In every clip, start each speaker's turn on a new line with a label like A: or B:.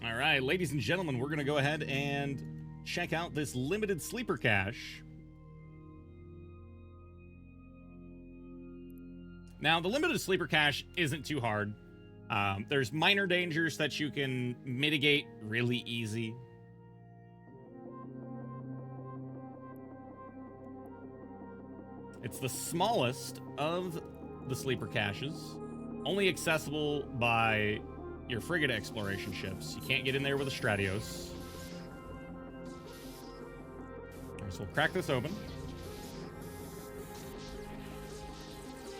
A: All right, ladies and gentlemen, we're going to go ahead and check out this limited sleeper cache. Now, the limited sleeper cache isn't too hard. There's minor dangers that you can mitigate really easy. It's the smallest of the sleeper caches, only accessible by your frigate exploration ships. You can't get in there with a Stratios. Alright, so we'll crack this open.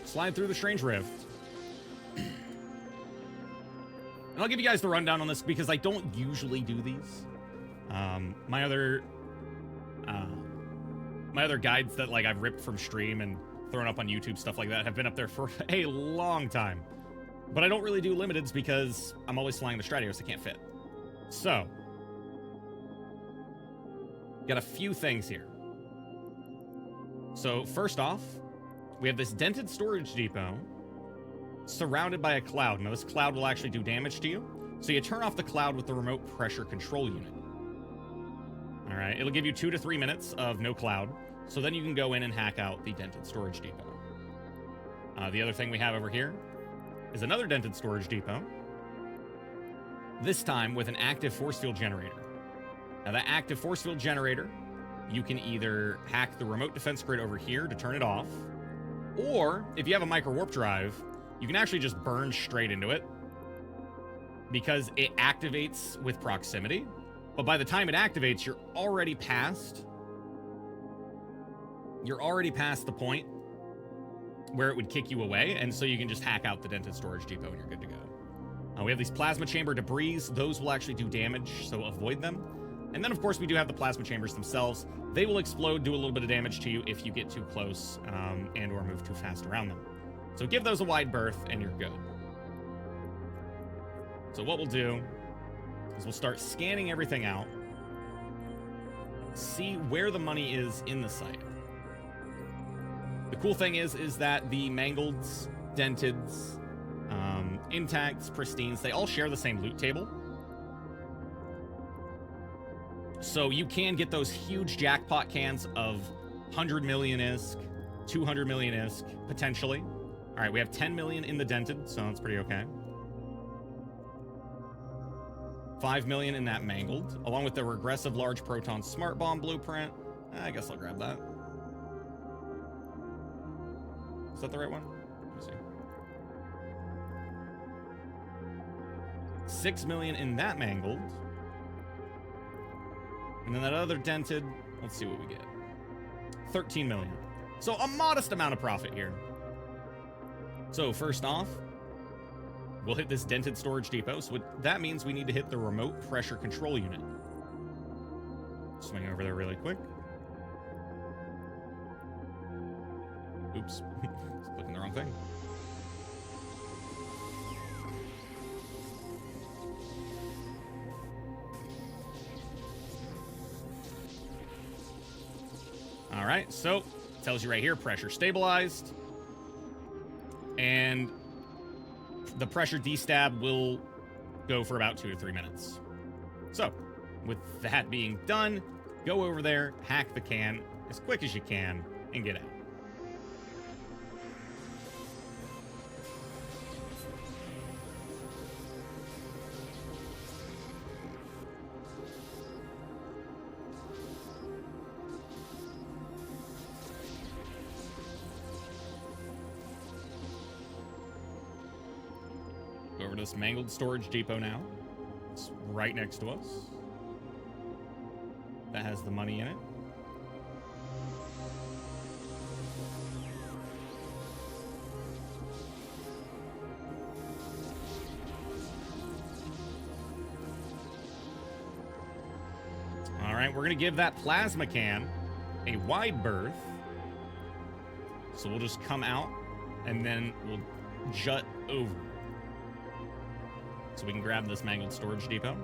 A: Slide through the strange rift. And I'll give you guys the rundown on this because I don't usually do these. My other guides that like I've ripped from stream and thrown up on YouTube, stuff like that, have been up there for a long time. But I don't really do limiteds because I'm always flying the Stratios. I can't fit. So, got a few things here. So, first off, we have this dented storage depot surrounded by a cloud. Now, this cloud will actually do damage to you. So, you turn off the cloud with the remote pressure control unit. Alright, it'll give you 2 to 3 minutes of no cloud. So, then you can go in and hack out the dented storage depot. The other thing we have over here is another dented storage depot, this time with an active force field generator. Now that active force field generator, you can either hack the remote defense grid over here to turn it off, or if you have a micro warp drive, you can actually just burn straight into it because it activates with proximity. But by the time it activates, you're already past the point where it would kick you away, and so you can just hack out the dented storage depot and you're good to go. We have these plasma chamber debris. Those will actually do damage, so avoid them. And then, of course, we do have the plasma chambers themselves. They will explode, do a little bit of damage to you if you get too close and or move too fast around them. So give those a wide berth and you're good. So what we'll do is we'll start scanning everything out, see where the money is in the site. The cool thing is that the mangleds, denteds, intacts, pristines, they all share the same loot table. So you can get those huge jackpot cans of 100 million ISK, 200 million ISK, potentially. All right, we have 10 million in the dented, so that's pretty okay. 5 million in that mangled, along with the regressive large proton smart bomb blueprint. I guess I'll grab that. Is that the right one? Let me see. 6 million in that mangled. And then that other dented, let's see what we get. 13 million. So a modest amount of profit here. So first off, we'll hit this dented storage depot. So that means we need to hit the remote pressure control unit. Swing over there really quick. Oops. Clicking the wrong thing. All right, so it tells you right here, pressure stabilized. And the pressure destab will go for about 2 to 3 minutes. So, with that being done, go over there, hack the can as quick as you can, and get out. Go over to this mangled storage depot now. It's right next to us. That has the money in it. All right, we're going to give that plasma can a wide berth. So we'll just come out and then we'll jut over. So we can grab this mangled storage depot.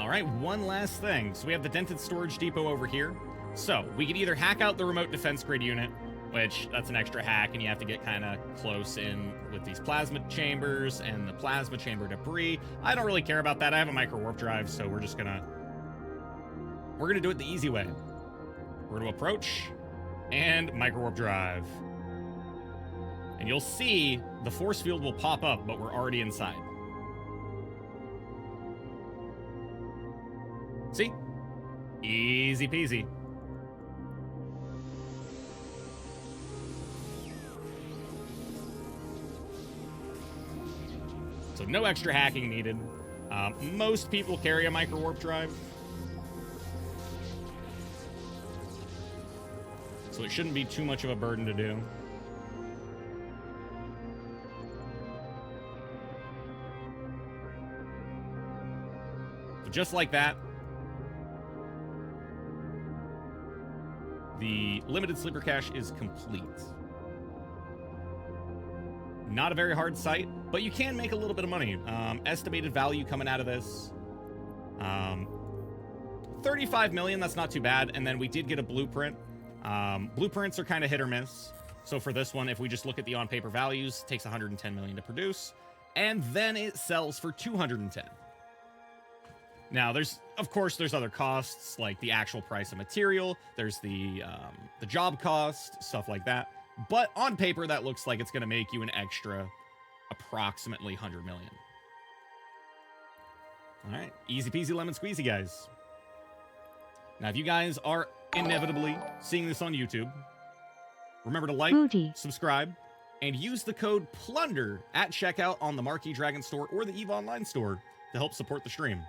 A: All right, one last thing. So we have the dented storage depot over here. So we can either hack out the remote defense grid unit, which that's an extra hack, and you have to get kind of close in with these plasma chambers and the plasma chamber debris. I don't really care about that. I have a micro warp drive, so we're gonna do it the easy way. We're gonna approach and micro warp drive. And you'll see the force field will pop up, but we're already inside. See? Easy peasy. So no extra hacking needed. Most people carry a micro warp drive, so it shouldn't be too much of a burden to do. So just like that, the limited sleeper cache is complete. Not a very hard site, but you can make a little bit of money. Estimated value coming out of this, 35 million, that's not too bad. And then we did get a blueprint. Blueprints are kind of hit or miss. So for this one, if we just look at the on-paper values, it takes 110 million to produce, and then it sells for 210. Now, of course, there's other costs, like the actual price of material. There's the job cost, stuff like that. But on paper, that looks like it's going to make you an extra approximately 100 million. All right, easy peasy lemon squeezy, guys. Now, if you guys are inevitably seeing this on YouTube, remember to like, subscribe, and use the code PLUNDER at checkout on the Markee Dragon store or the EVE Online store to help support the stream.